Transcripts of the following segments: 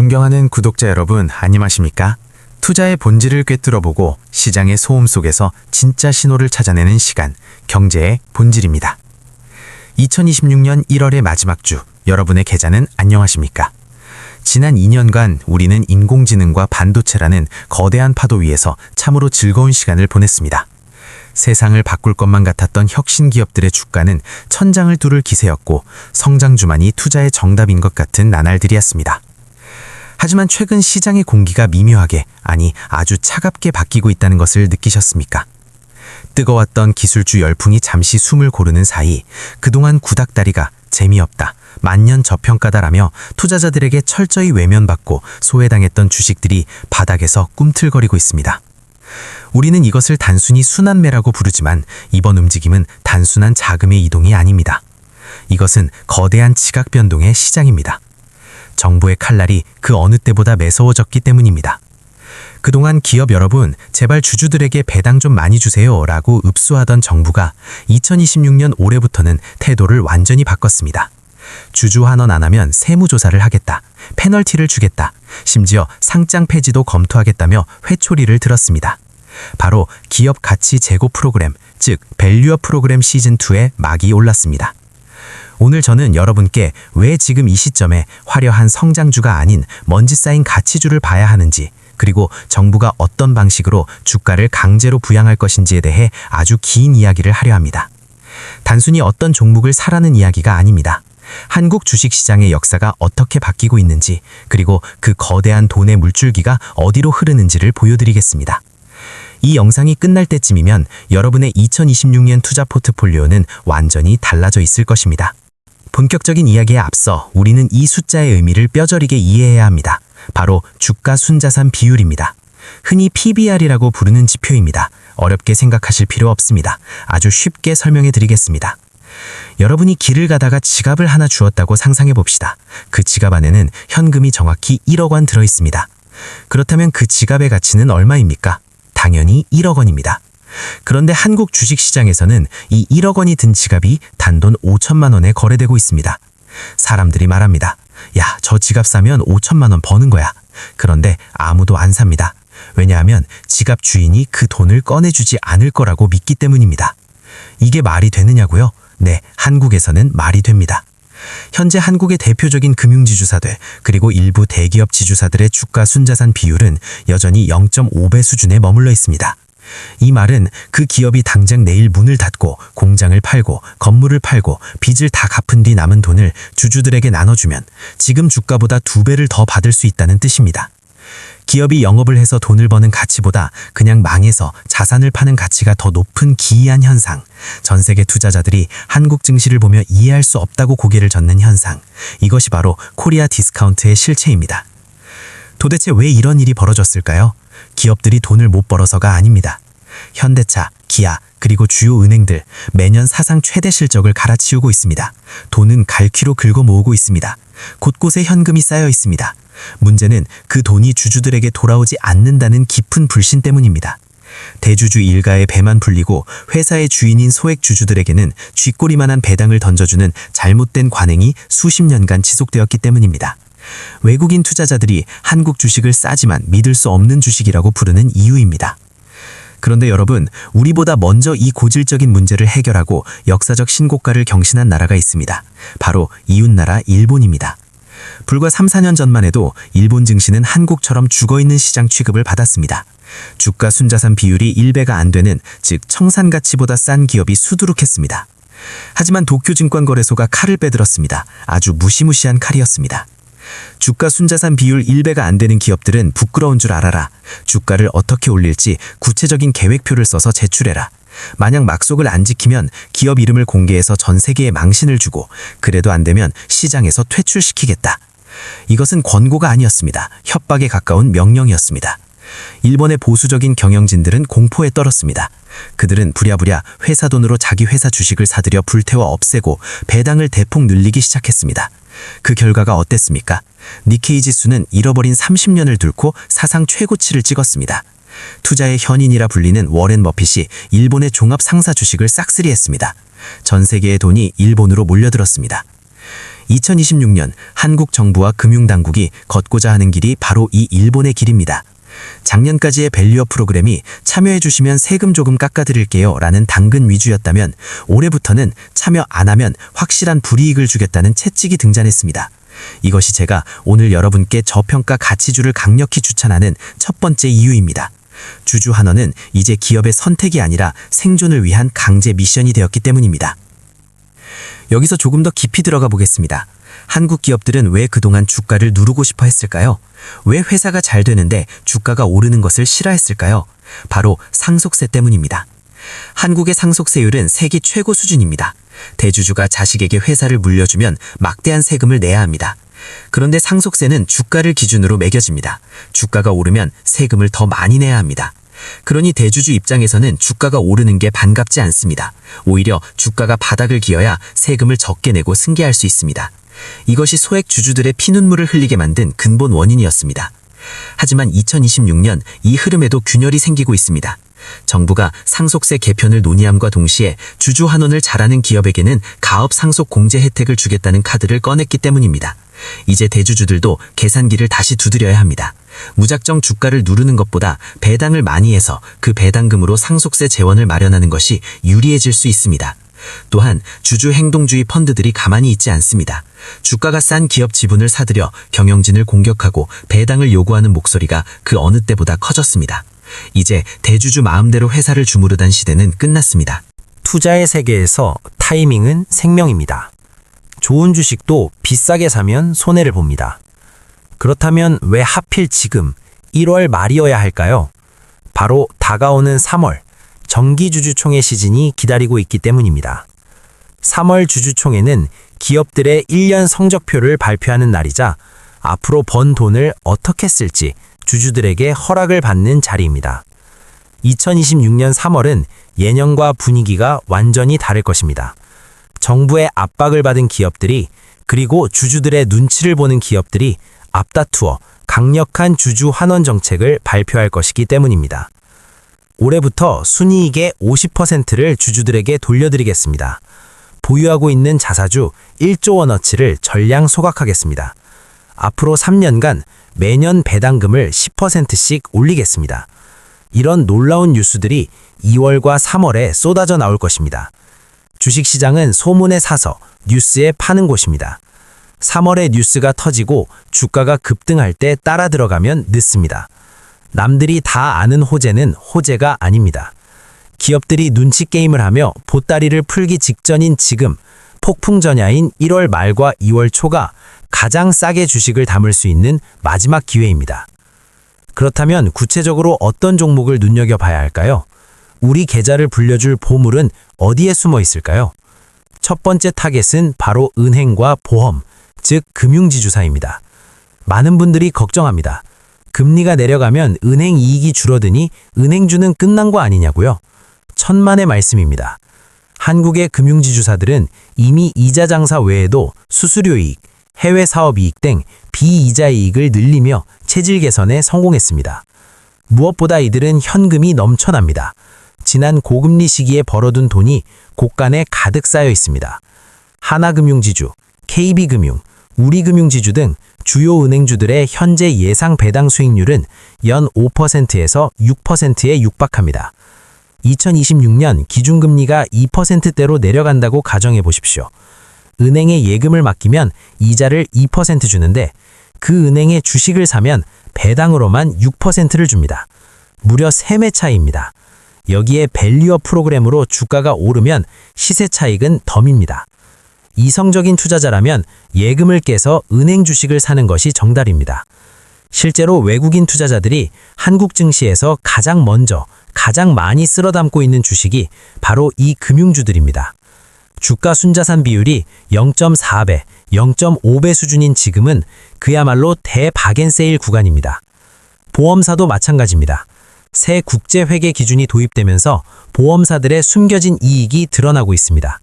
존경하는 구독자 여러분, 안녕하십니까? 투자의 본질을 꿰뚫어보고 시장의 소음 속에서 진짜 신호를 찾아내는 시간, 경제의 본질입니다. 2026년 1월의 마지막 주, 여러분의 계좌는 안녕하십니까? 지난 2년간 우리는 인공지능과 반도체라는 거대한 파도 위에서 참으로 즐거운 시간을 보냈습니다. 세상을 바꿀 것만 같았던 혁신 기업들의 주가는 천장을 뚫을 기세였고 성장주만이 투자의 정답인 것 같은 나날들이었습니다. 하지만 최근 시장의 공기가 미묘하게, 아니 아주 차갑게 바뀌고 있다는 것을 느끼셨습니까? 뜨거웠던 기술주 열풍이 잠시 숨을 고르는 사이 그동안 구닥다리가 재미없다, 만년 저평가다라며 투자자들에게 철저히 외면받고 소외당했던 주식들이 바닥에서 꿈틀거리고 있습니다. 우리는 이것을 단순히 순환매라고 부르지만 이번 움직임은 단순한 자금의 이동이 아닙니다. 이것은 거대한 지각 변동의 시장입니다. 정부의 칼날이 그 어느 때보다 매서워졌기 때문입니다. 그동안 기업 여러분, 제발 주주들에게 배당 좀 많이 주세요 라고 읍수하던 정부가 2026년 올해부터는 태도를 완전히 바꿨습니다. 주주 환원 안 하면 세무조사를 하겠다, 페널티를 주겠다, 심지어 상장 폐지도 검토하겠다며 회초리를 들었습니다. 바로 기업 가치 제고 프로그램, 즉 밸류업 프로그램 시즌2의 막이 올랐습니다. 오늘 저는 여러분께 왜 지금 이 시점에 화려한 성장주가 아닌 먼지 쌓인 가치주를 봐야 하는지, 그리고 정부가 어떤 방식으로 주가를 강제로 부양할 것인지에 대해 아주 긴 이야기를 하려 합니다. 단순히 어떤 종목을 사라는 이야기가 아닙니다. 한국 주식시장의 역사가 어떻게 바뀌고 있는지, 그리고 그 거대한 돈의 물줄기가 어디로 흐르는지를 보여드리겠습니다. 이 영상이 끝날 때쯤이면 여러분의 2026년 투자 포트폴리오는 완전히 달라져 있을 것입니다. 본격적인 이야기에 앞서 우리는 이 숫자의 의미를 뼈저리게 이해해야 합니다. 바로 주가 순자산 비율입니다. 흔히 PBR이라고 부르는 지표입니다. 어렵게 생각하실 필요 없습니다. 아주 쉽게 설명해 드리겠습니다. 여러분이 길을 가다가 지갑을 하나 주었다고 상상해 봅시다. 그 지갑 안에는 현금이 정확히 1억 원 들어 있습니다. 그렇다면 그 지갑의 가치는 얼마입니까? 당연히 1억 원입니다. 그런데 한국 주식시장에서는 이 1억 원이 든 지갑이 단돈 5천만 원에 거래되고 있습니다. 사람들이 말합니다. 야, 저 지갑 사면 5천만 원 버는 거야. 그런데 아무도 안 삽니다. 왜냐하면 지갑 주인이 그 돈을 꺼내주지 않을 거라고 믿기 때문입니다. 이게 말이 되느냐고요? 네, 한국에서는 말이 됩니다. 현재 한국의 대표적인 금융지주사들, 그리고 일부 대기업 지주사들의 주가 순자산 비율은 여전히 0.5배 수준에 머물러 있습니다. 이 말은 그 기업이 당장 내일 문을 닫고 공장을 팔고 건물을 팔고 빚을 다 갚은 뒤 남은 돈을 주주들에게 나눠주면 지금 주가보다 2배를 더 받을 수 있다는 뜻입니다. 기업이 영업을 해서 돈을 버는 가치보다 그냥 망해서 자산을 파는 가치가 더 높은 기이한 현상, 전 세계 투자자들이 한국 증시를 보며 이해할 수 없다고 고개를 젓는 현상, 이것이 바로 코리아 디스카운트의 실체입니다. 도대체 왜 이런 일이 벌어졌을까요? 기업들이 돈을 못 벌어서가 아닙니다. 현대차, 기아, 그리고 주요 은행들 매년 사상 최대 실적을 갈아치우고 있습니다. 돈은 갈퀴로 긁어 모으고 있습니다. 곳곳에 현금이 쌓여 있습니다. 문제는 그 돈이 주주들에게 돌아오지 않는다는 깊은 불신 때문입니다. 대주주 일가의 배만 불리고 회사의 주인인 소액 주주들에게는 쥐꼬리만한 배당을 던져주는 잘못된 관행이 수십 년간 지속되었기 때문입니다. 외국인 투자자들이 한국 주식을 싸지만 믿을 수 없는 주식이라고 부르는 이유입니다. 그런데 여러분, 우리보다 먼저 이 고질적인 문제를 해결하고 역사적 신고가를 경신한 나라가 있습니다. 바로 이웃나라 일본입니다. 불과 3, 4년 전만 해도 일본 증시는 한국처럼 죽어있는 시장 취급을 받았습니다. 주가 순자산 비율이 1배가 안 되는, 즉 청산가치보다 싼 기업이 수두룩했습니다. 하지만 도쿄증권거래소가 칼을 빼들었습니다. 아주 무시무시한 칼이었습니다. 주가 순자산 비율 1배가 안 되는 기업들은 부끄러운 줄 알아라. 주가를 어떻게 올릴지 구체적인 계획표를 써서 제출해라. 만약 약속을 안 지키면 기업 이름을 공개해서 전 세계에 망신을 주고, 그래도 안 되면 시장에서 퇴출시키겠다. 이것은 권고가 아니었습니다. 협박에 가까운 명령이었습니다. 일본의 보수적인 경영진들은 공포에 떨었습니다. 그들은 부랴부랴 회사 돈으로 자기 회사 주식을 사들여 불태워 없애고 배당을 대폭 늘리기 시작했습니다. 그 결과가 어땠습니까? 니케이 지수는 잃어버린 30년을 뚫고 사상 최고치를 찍었습니다. 투자의 현인이라 불리는 워렌 버핏이 일본의 종합 상사 주식을 싹쓸이했습니다. 전 세계의 돈이 일본으로 몰려들었습니다. 2026년 한국 정부와 금융당국이 걷고자 하는 길이 바로 이 일본의 길입니다. 작년까지의 밸류업 프로그램이 참여해주시면 세금 조금 깎아드릴게요 라는 당근 위주였다면 올해부터는 참여 안 하면 확실한 불이익을 주겠다는 채찍이 등장했습니다. 이것이 제가 오늘 여러분께 저평가 가치주를 강력히 추천하는 첫 번째 이유입니다. 주주 환원은 이제 기업의 선택이 아니라 생존을 위한 강제 미션이 되었기 때문입니다. 여기서 조금 더 깊이 들어가 보겠습니다. 한국 기업들은 왜 그동안 주가를 누르고 싶어 했을까요? 왜 회사가 잘 되는데 주가가 오르는 것을 싫어했을까요? 바로 상속세 때문입니다. 한국의 상속세율은 세계 최고 수준입니다. 대주주가 자식에게 회사를 물려주면 막대한 세금을 내야 합니다. 그런데 상속세는 주가를 기준으로 매겨집니다. 주가가 오르면 세금을 더 많이 내야 합니다. 그러니 대주주 입장에서는 주가가 오르는 게 반갑지 않습니다. 오히려 주가가 바닥을 기어야 세금을 적게 내고 승계할 수 있습니다. 이것이 소액 주주들의 피눈물을 흘리게 만든 근본 원인이었습니다. 하지만 2026년 이 흐름에도 균열이 생기고 있습니다. 정부가 상속세 개편을 논의함과 동시에 주주 환원을 잘하는 기업에게는 가업 상속 공제 혜택을 주겠다는 카드를 꺼냈기 때문입니다. 이제 대주주들도 계산기를 다시 두드려야 합니다. 무작정 주가를 누르는 것보다 배당을 많이 해서 그 배당금으로 상속세 재원을 마련하는 것이 유리해질 수 있습니다. 또한 주주 행동주의 펀드들이 가만히 있지 않습니다. 주가가 싼 기업 지분을 사들여 경영진을 공격하고 배당을 요구하는 목소리가 그 어느 때보다 커졌습니다. 이제 대주주 마음대로 회사를 주무르던 시대는 끝났습니다. 투자의 세계에서 타이밍은 생명입니다. 좋은 주식도 비싸게 사면 손해를 봅니다. 그렇다면 왜 하필 지금 1월 말이어야 할까요? 바로 다가오는 3월 정기주주총회 시즌이 기다리고 있기 때문입니다. 3월 주주총회는 기업들의 1년 성적표를 발표하는 날이자 앞으로 번 돈을 어떻게 쓸지 주주들에게 허락을 받는 자리입니다. 2026년 3월은 예년과 분위기가 완전히 다를 것입니다. 정부의 압박을 받은 기업들이 그리고 주주들의 눈치를 보는 기업들이 앞다투어 강력한 주주 환원 정책을 발표할 것이기 때문입니다. 올해부터 순이익의 50%를 주주들에게 돌려드리겠습니다. 보유하고 있는 자사주 1조 원어치를 전량 소각하겠습니다. 앞으로 3년간 매년 배당금을 10%씩 올리겠습니다. 이런 놀라운 뉴스들이 2월과 3월에 쏟아져 나올 것입니다. 주식시장은 소문에 사서 뉴스에 파는 곳입니다. 3월에 뉴스가 터지고 주가가 급등할 때 따라 들어가면 늦습니다. 남들이 다 아는 호재는 호재가 아닙니다. 기업들이 눈치 게임을 하며 보따리를 풀기 직전인 지금, 폭풍전야인 1월 말과 2월 초가 가장 싸게 주식을 담을 수 있는 마지막 기회입니다. 그렇다면 구체적으로 어떤 종목을 눈여겨봐야 할까요? 우리 계좌를 불려줄 보물은 어디에 숨어 있을까요? 첫 번째 타겟은 바로 은행과 보험, 즉 금융지주사입니다. 많은 분들이 걱정합니다. 금리가 내려가면 은행 이익이 줄어드니 은행주는 끝난 거 아니냐고요? 천만의 말씀입니다. 한국의 금융지주사들은 이미 이자 장사 외에도 수수료 이익, 해외 사업 이익 등 비이자 이익을 늘리며 체질 개선에 성공했습니다. 무엇보다 이들은 현금이 넘쳐납니다. 지난 고금리 시기에 벌어둔 돈이 곳간에 가득 쌓여 있습니다. 하나금융지주, KB금융, 우리금융지주 등 주요 은행주들의 현재 예상 배당 수익률은 연 5%에서 6%에 육박합니다. 2026년 기준금리가 2%대로 내려간다고 가정해 보십시오. 은행에 예금을 맡기면 이자를 2% 주는데 그 은행에 주식을 사면 배당으로만 6%를 줍니다. 무려 3배 차이입니다. 여기에 밸류업 프로그램으로 주가가 오르면 시세 차익은 덤입니다. 이성적인 투자자라면 예금을 깨서 은행 주식을 사는 것이 정답입니다. 실제로 외국인 투자자들이 한국 증시에서 가장 먼저 가장 많이 쓸어 담고 있는 주식이 바로 이 금융주들입니다. 주가 순자산 비율이 0.4배, 0.5배 수준인 지금은 그야말로 대바겐세일 구간입니다. 보험사도 마찬가지입니다. 새 국제회계 기준이 도입되면서 보험사들의 숨겨진 이익이 드러나고 있습니다.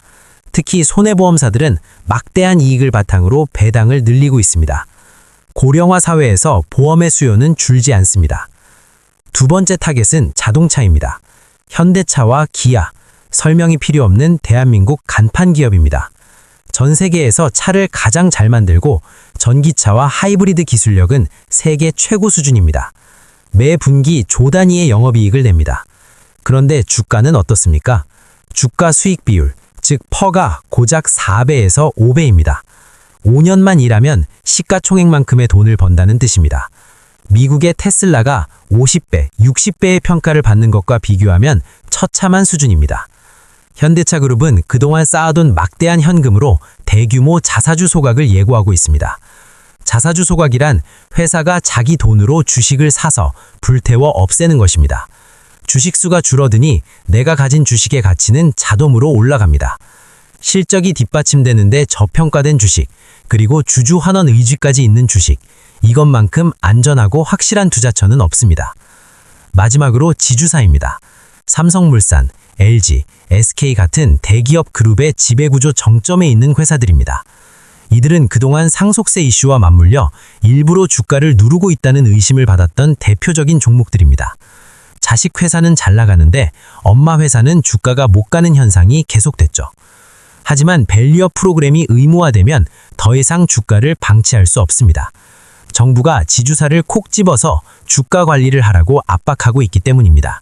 특히 손해보험사들은 막대한 이익을 바탕으로 배당을 늘리고 있습니다. 고령화 사회에서 보험의 수요는 줄지 않습니다. 두 번째 타겟은 자동차입니다. 현대차와 기아, 설명이 필요 없는 대한민국 간판 기업입니다. 전 세계에서 차를 가장 잘 만들고 전기차와 하이브리드 기술력은 세계 최고 수준입니다. 매 분기 조 단위의 영업이익을 냅니다. 그런데 주가는 어떻습니까? 주가 수익 비율, 즉 퍼가 고작 4배에서 5배입니다. 5년만 일하면 시가총액만큼의 돈을 번다는 뜻입니다. 미국의 테슬라가 50배, 60배의 평가를 받는 것과 비교하면 처참한 수준입니다. 현대차그룹은 그동안 쌓아둔 막대한 현금으로 대규모 자사주 소각을 예고하고 있습니다. 자사주 소각이란 회사가 자기 돈으로 주식을 사서 불태워 없애는 것입니다. 주식 수가 줄어드니 내가 가진 주식의 가치는 자동으로 올라갑니다. 실적이 뒷받침되는데 저평가된 주식, 그리고 주주 환원 의지까지 있는 주식, 이것만큼 안전하고 확실한 투자처는 없습니다. 마지막으로 지주사입니다. 삼성물산, LG, SK 같은 대기업 그룹의 지배구조 정점에 있는 회사들입니다. 이들은 그동안 상속세 이슈와 맞물려 일부러 주가를 누르고 있다는 의심을 받았던 대표적인 종목들입니다. 자식 회사는 잘 나가는데 엄마 회사는 주가가 못 가는 현상이 계속됐죠. 하지만 밸류업 프로그램이 의무화되면 더 이상 주가를 방치할 수 없습니다. 정부가 지주사를 콕 집어서 주가 관리를 하라고 압박하고 있기 때문입니다.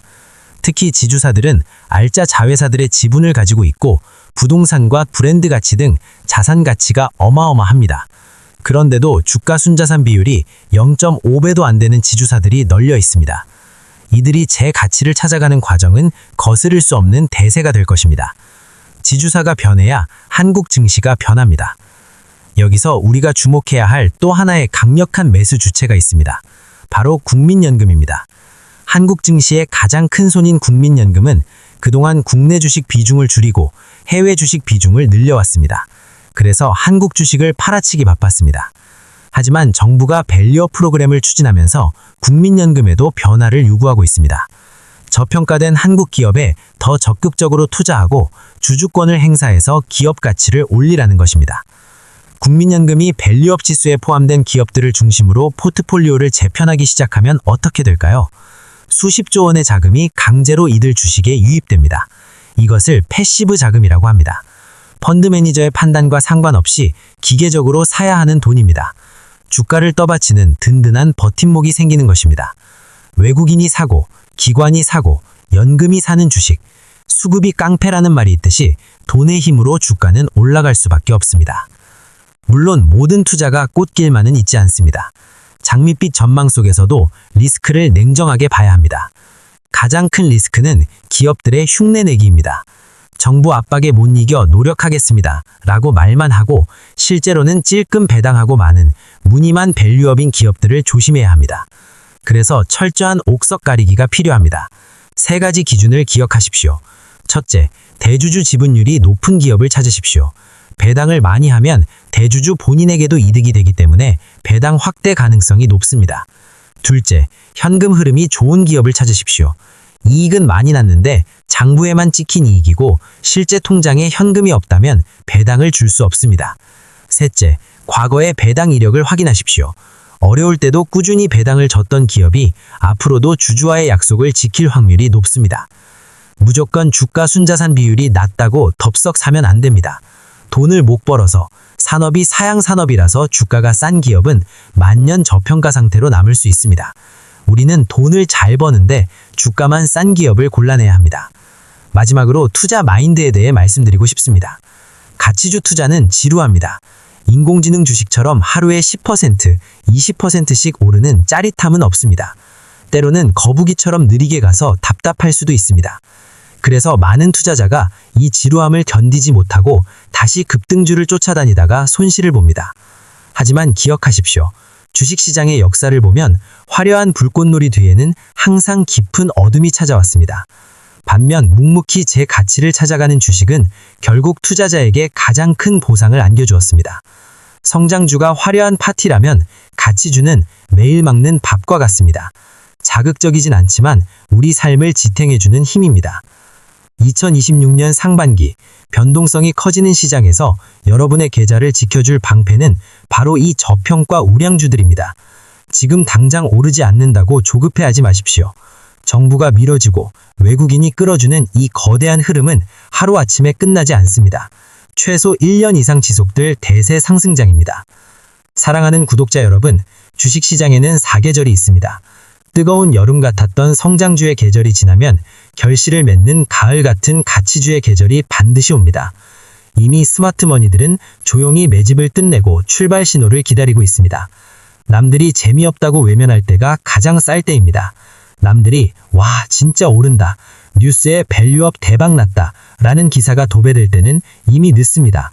특히 지주사들은 알짜 자회사들의 지분을 가지고 있고 부동산과 브랜드 가치 등 자산 가치가 어마어마합니다. 그런데도 주가 순자산 비율이 0.5배도 안 되는 지주사들이 널려 있습니다. 이들이 제 가치를 찾아가는 과정은 거스를 수 없는 대세가 될 것입니다. 지주사가 변해야 한국 증시가 변합니다. 여기서 우리가 주목해야 할 또 하나의 강력한 매수 주체가 있습니다. 바로 국민연금입니다. 한국 증시의 가장 큰 손인 국민연금은 그동안 국내 주식 비중을 줄이고 해외 주식 비중을 늘려왔습니다. 그래서 한국 주식을 팔아치기 바빴습니다. 하지만 정부가 밸류업 프로그램을 추진하면서 국민연금에도 변화를 요구하고 있습니다. 저평가된 한국 기업에 더 적극적으로 투자하고 주주권을 행사해서 기업 가치를 올리라는 것입니다. 국민연금이 밸류업 지수에 포함된 기업들을 중심으로 포트폴리오를 재편하기 시작하면 어떻게 될까요? 수십조 원의 자금이 강제로 이들 주식에 유입됩니다. 이것을 패시브 자금이라고 합니다. 펀드 매니저의 판단과 상관없이 기계적으로 사야 하는 돈입니다. 주가를 떠받치는 든든한 버팀목이 생기는 것입니다. 외국인이 사고, 기관이 사고, 연금이 사는 주식, 수급이 깡패라는 말이 있듯이 돈의 힘으로 주가는 올라갈 수밖에 없습니다. 물론 모든 투자가 꽃길만은 있지 않습니다. 장밋빛 전망 속에서도 리스크를 냉정하게 봐야 합니다. 가장 큰 리스크는 기업들의 흉내내기입니다. 정부 압박에 못 이겨 노력하겠습니다 라고 말만 하고 실제로는 찔끔 배당하고 마는 무늬만 밸류업인 기업들을 조심해야 합니다. 그래서 철저한 옥석 가리기가 필요합니다. 세 가지 기준을 기억하십시오. 첫째, 대주주 지분율이 높은 기업을 찾으십시오. 배당을 많이 하면 대주주 본인에게도 이득이 되기 때문에 배당 확대 가능성이 높습니다. 둘째, 현금 흐름이 좋은 기업을 찾으십시오. 이익은 많이 났는데 장부에만 찍힌 이익이고 실제 통장에 현금이 없다면 배당을 줄 수 없습니다. 셋째, 과거의 배당 이력을 확인하십시오. 어려울 때도 꾸준히 배당을 줬던 기업이 앞으로도 주주와의 약속을 지킬 확률이 높습니다. 무조건 주가 순자산 비율이 낮다고 덥석 사면 안 됩니다. 돈을 못 벌어서 산업이 사양 산업이라서 주가가 싼 기업은 만년 저평가 상태로 남을 수 있습니다. 우리는 돈을 잘 버는데 주가만 싼 기업을 골라내야 합니다. 마지막으로 투자 마인드에 대해 말씀드리고 싶습니다. 가치주 투자는 지루합니다. 인공지능 주식처럼 하루에 10%, 20%씩 오르는 짜릿함은 없습니다. 때로는 거북이처럼 느리게 가서 답답할 수도 있습니다. 그래서 많은 투자자가 이 지루함을 견디지 못하고 다시 급등주를 쫓아다니다가 손실을 봅니다. 하지만 기억하십시오. 주식시장의 역사를 보면 화려한 불꽃놀이 뒤에는 항상 깊은 어둠이 찾아왔습니다. 반면 묵묵히 제 가치를 찾아가는 주식은 결국 투자자에게 가장 큰 보상을 안겨주었습니다. 성장주가 화려한 파티라면 가치주는 매일 먹는 밥과 같습니다. 자극적이진 않지만 우리 삶을 지탱해주는 힘입니다. 2026년 상반기 변동성이 커지는 시장에서 여러분의 계좌를 지켜줄 방패는 바로 이 저평가 우량주들입니다. 지금 당장 오르지 않는다고 조급해하지 마십시오. 정부가 밀어주고 외국인이 끌어주는 이 거대한 흐름은 하루아침에 끝나지 않습니다. 최소 1년 이상 지속될 대세 상승장입니다. 사랑하는 구독자 여러분, 주식시장에는 4계절이 있습니다. 뜨거운 여름 같았던 성장주의 계절이 지나면 결실을 맺는 가을 같은 가치주의 계절이 반드시 옵니다. 이미 스마트머니들은 조용히 매집을 끝내고 출발 신호를 기다리고 있습니다. 남들이 재미없다고 외면할 때가 가장 쌀 때입니다. 남들이 와 진짜 오른다, 뉴스에 밸류업 대박 났다 라는 기사가 도배될 때는 이미 늦습니다.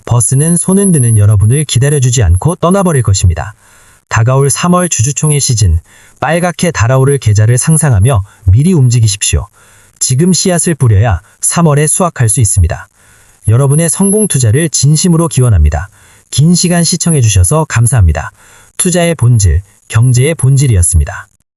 버스는 손 흔드는 여러분을 기다려주지 않고 떠나버릴 것입니다. 다가올 3월 주주총회 시즌, 빨갛게 달아오를 계좌를 상상하며 미리 움직이십시오. 지금 씨앗을 뿌려야 3월에 수확할 수 있습니다. 여러분의 성공 투자를 진심으로 기원합니다. 긴 시간 시청해주셔서 감사합니다. 투자의 본질, 경제의 본질이었습니다.